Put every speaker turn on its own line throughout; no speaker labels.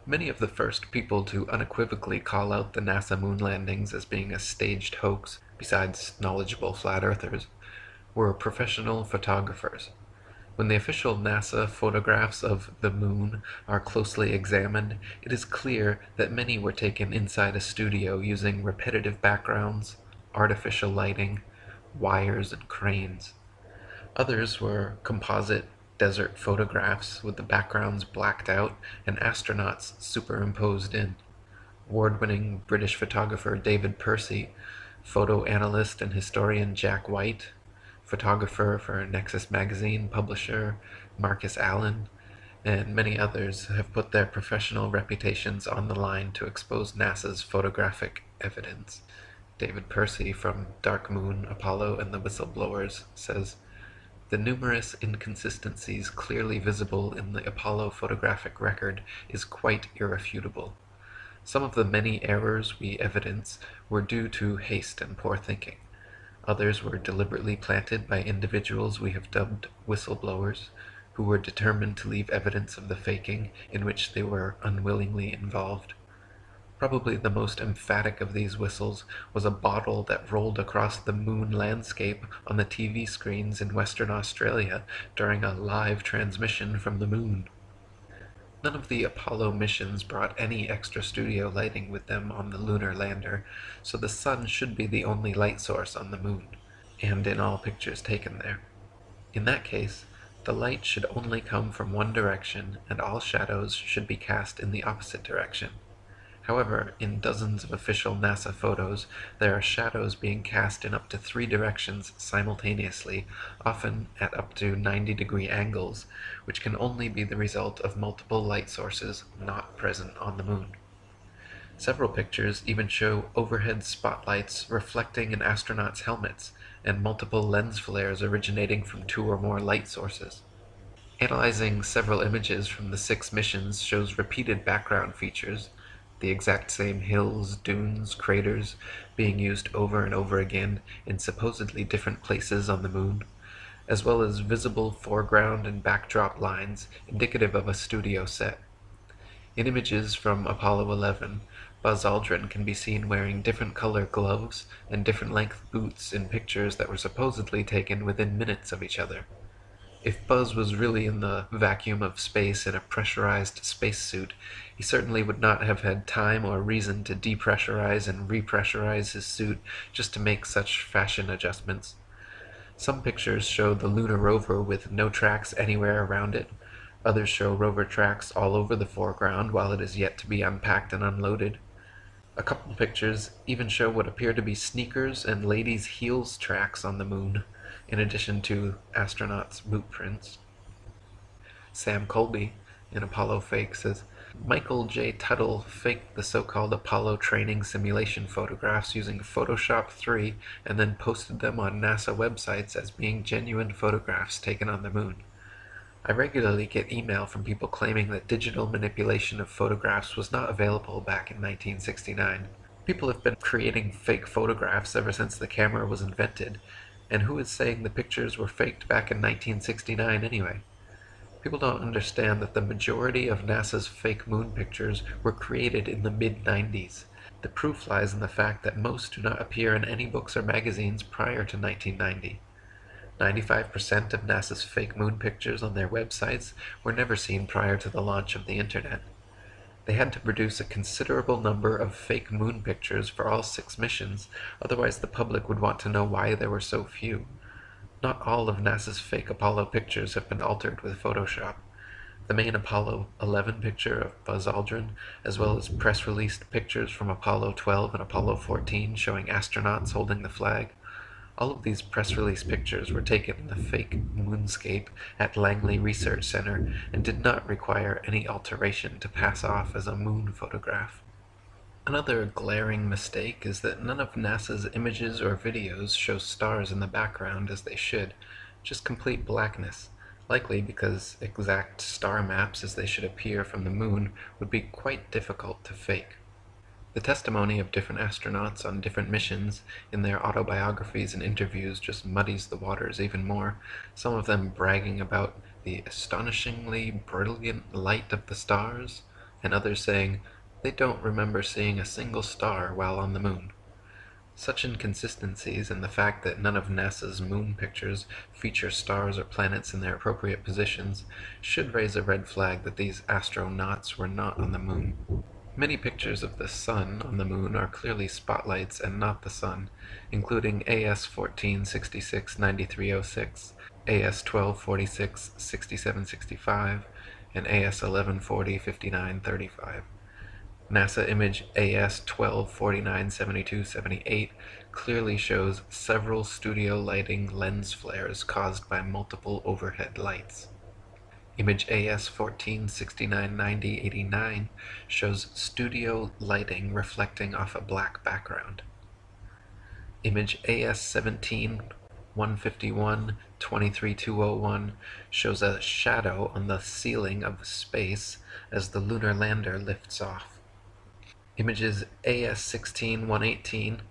Many of the first people to unequivocally call out the NASA moon landings as being a staged hoax, besides knowledgeable flat earthers, were professional photographers. When the official NASA photographs of the moon are closely examined, it is clear that many were taken inside a studio using repetitive backgrounds, artificial lighting, wires, and cranes. Others were composite desert photographs with the backgrounds blacked out and astronauts superimposed in. Award-winning British photographer David Percy, photo analyst and historian Jack White, photographer for Nexus magazine publisher Marcus Allen, and many others have put their professional reputations on the line to expose NASA's photographic evidence. David Percy from Dark Moon, Apollo, and the Whistleblowers says, "The numerous inconsistencies clearly visible in the Apollo photographic record is quite irrefutable. Some of the many errors we evidence were due to haste and poor thinking. Others were deliberately planted by individuals we have dubbed whistleblowers, who were determined to leave evidence of the faking in which they were unwillingly involved. Probably the most emphatic of these whistles was a bottle that rolled across the moon landscape on the TV screens in Western Australia during a live transmission from the moon. None of the Apollo missions brought any extra studio lighting with them on the lunar lander, so the sun should be the only light source on the moon, and in all pictures taken there. In that case, the light should only come from one direction, and all shadows should be cast in the opposite direction. However, in dozens of official NASA photos, there are shadows being cast in up to 3 directions simultaneously, often at up to 90-degree angles, which can only be the result of multiple light sources not present on the moon. Several pictures even show overhead spotlights reflecting in astronauts' helmets, and multiple lens flares originating from 2 or more light sources. Analyzing several images from the 6 missions shows repeated background features, the exact same hills, dunes, craters, being used over and over again in supposedly different places on the moon, as well as visible foreground and backdrop lines indicative of a studio set. In images from Apollo 11, Buzz Aldrin can be seen wearing different color gloves and different length boots in pictures that were supposedly taken within minutes of each other. If Buzz was really in the vacuum of space in a pressurized spacesuit, he certainly would not have had time or reason to depressurize and repressurize his suit just to make such fashion adjustments. Some pictures show the lunar rover with no tracks anywhere around it. Others show rover tracks all over the foreground while it is yet to be unpacked and unloaded. A couple pictures even show what appear to be sneakers and ladies' heels tracks on the moon, in addition to astronauts' boot prints. Sam Colby, in Apollo Fake, says, Michael J. Tuttle faked the so-called Apollo training simulation photographs using Photoshop 3 and then posted them on NASA websites as being genuine photographs taken on the moon. I regularly get email from people claiming that digital manipulation of photographs was not available back in 1969. People have been creating fake photographs ever since the camera was invented, and who is saying the pictures were faked back in 1969 anyway? People don't understand that the majority of NASA's fake moon pictures were created in the mid-90s. The proof lies in the fact that most do not appear in any books or magazines prior to 1990. 95% of NASA's fake moon pictures on their websites were never seen prior to the launch of the internet. They had to produce a considerable number of fake moon pictures for all 6 missions, otherwise the public would want to know why there were so few. Not all of NASA's fake Apollo pictures have been altered with Photoshop. The main Apollo 11 picture of Buzz Aldrin, as well as press-released pictures from Apollo 12 and Apollo 14 showing astronauts holding the flag. All of these press release pictures were taken in the fake moonscape at Langley Research Center and did not require any alteration to pass off as a moon photograph. Another glaring mistake is that none of NASA's images or videos show stars in the background as they should, just complete blackness, likely because exact star maps as they should appear from the moon would be quite difficult to fake. The testimony of different astronauts on different missions in their autobiographies and interviews just muddies the waters even more, some of them bragging about the astonishingly brilliant light of the stars, and others saying they don't remember seeing a single star while on the moon. Such inconsistencies, and the fact that none of NASA's moon pictures feature stars or planets in their appropriate positions, should raise a red flag that these astronauts were not on the moon. Many pictures of the sun on the moon are clearly spotlights and not the sun, including AS 1466 9306, AS 1246 6765, and AS 1140 5935. NASA image AS 1249 72 78 clearly shows several studio lighting lens flares caused by multiple overhead lights. Image AS 1469 90 89 shows studio lighting reflecting off a black background. Image AS 17 151 23 201 shows a shadow on the ceiling of space as the lunar lander lifts off. Images AS 16 118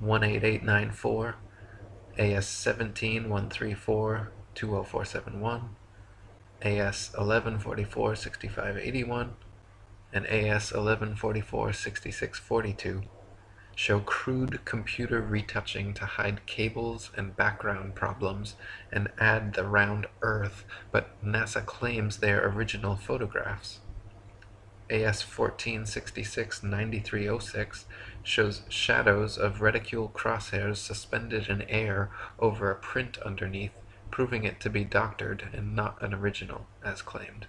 18894, AS 17 134 20471, AS 1144 6581, and AS 1144 6642 show crude computer retouching to hide cables and background problems and add the round Earth, but NASA claims they are original photographs. AS 1466 9306 shows shadows of reticule crosshairs suspended in air over a print underneath, proving it to be doctored and not an original, as claimed.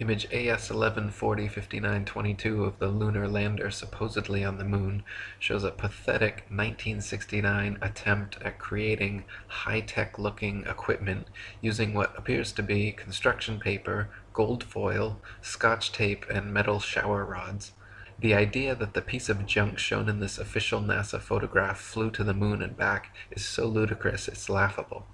Image AS 1140 5922 of the lunar lander supposedly on the moon shows a pathetic 1969 attempt at creating high-tech looking equipment using what appears to be construction paper, gold foil, scotch tape, and metal shower rods. The idea that the piece of junk shown in this official NASA photograph flew to the moon and back is so ludicrous it's laughable.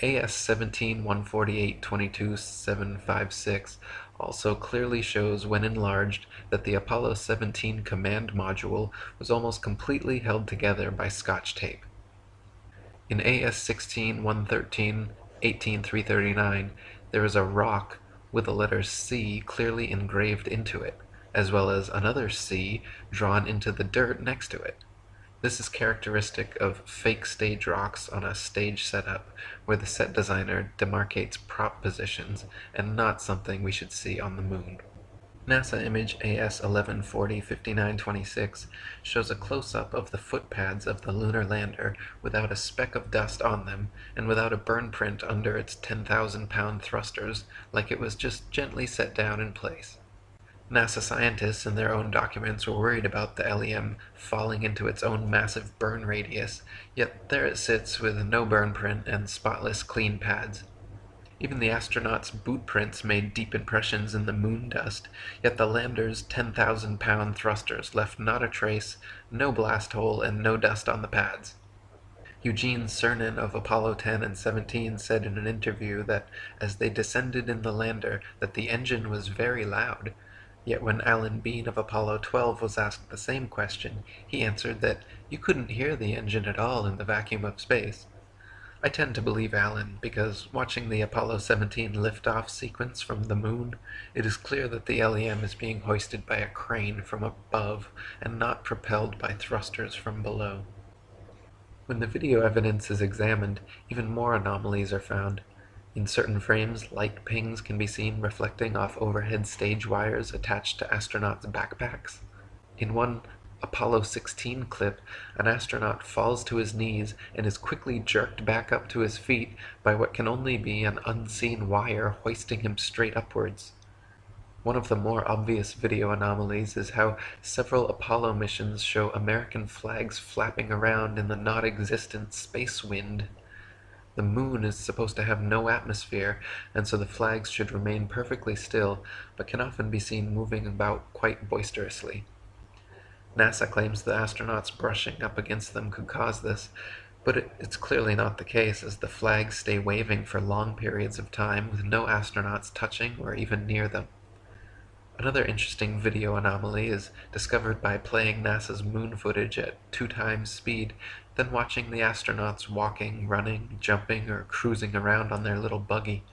AS 17 148 22 756 also clearly shows, when enlarged, that the Apollo 17 command module was almost completely held together by scotch tape. In AS 16 113 18 339, there is a rock with the letter C clearly engraved into it, as well as another C drawn into the dirt next to it. This is characteristic of fake stage rocks on a stage setup, where the set designer demarcates prop positions, and not something we should see on the moon. NASA image AS 1140 5926 shows a close-up of the footpads of the lunar lander without a speck of dust on them, and without a burn print under its 10,000-pound thrusters, like it was just gently set down in place. NASA scientists in their own documents were worried about the LEM falling into its own massive burn radius, yet there it sits with no burn print and spotless clean pads. Even the astronauts' boot prints made deep impressions in the moon dust, yet the lander's 10,000-pound thrusters left not a trace, no blast hole, and no dust on the pads. Eugene Cernan of Apollo 10 and 17 said in an interview that as they descended in the lander that the engine was very loud. Yet when Alan Bean of Apollo 12 was asked the same question, he answered that you couldn't hear the engine at all in the vacuum of space. I tend to believe Alan, because watching the Apollo 17 liftoff sequence from the moon, it is clear that the LEM is being hoisted by a crane from above and not propelled by thrusters from below. When the video evidence is examined, even more anomalies are found. In certain frames, light pings can be seen reflecting off overhead stage wires attached to astronauts' backpacks. In one Apollo 16 clip, an astronaut falls to his knees and is quickly jerked back up to his feet by what can only be an unseen wire hoisting him straight upwards. One of the more obvious video anomalies is how several Apollo missions show American flags flapping around in the non-existent space wind. The moon is supposed to have no atmosphere, and so the flags should remain perfectly still, but can often be seen moving about quite boisterously. NASA claims the astronauts brushing up against them could cause this, but it's clearly not the case, as the flags stay waving for long periods of time with no astronauts touching or even near them. Another interesting video anomaly is discovered by playing NASA's moon footage at 2 times speed, then watching the astronauts walking, running, jumping, or cruising around on their little buggy.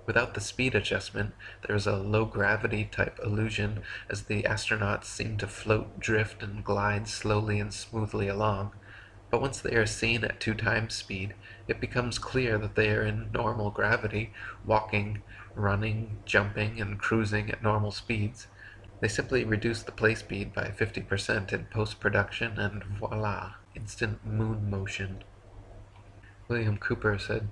Without the speed adjustment, there is a low-gravity type illusion as the astronauts seem to float, drift, and glide slowly and smoothly along. But once they are seen at 2 times speed, it becomes clear that they are in normal gravity, walking, running, jumping, and cruising at normal speeds. They simply reduce the play speed by 50% in post-production, and voila, instant moon motion. William Cooper said,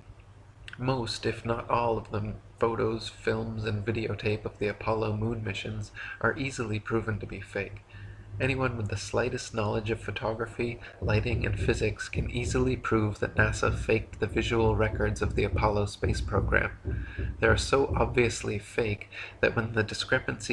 "Most, if not all, of the photos, films, and videotape of the Apollo moon missions are easily proven to be fake. Anyone with the slightest knowledge of photography, lighting, and physics can easily prove that NASA faked the visual records of the Apollo space program. They are so obviously fake that when the discrepancy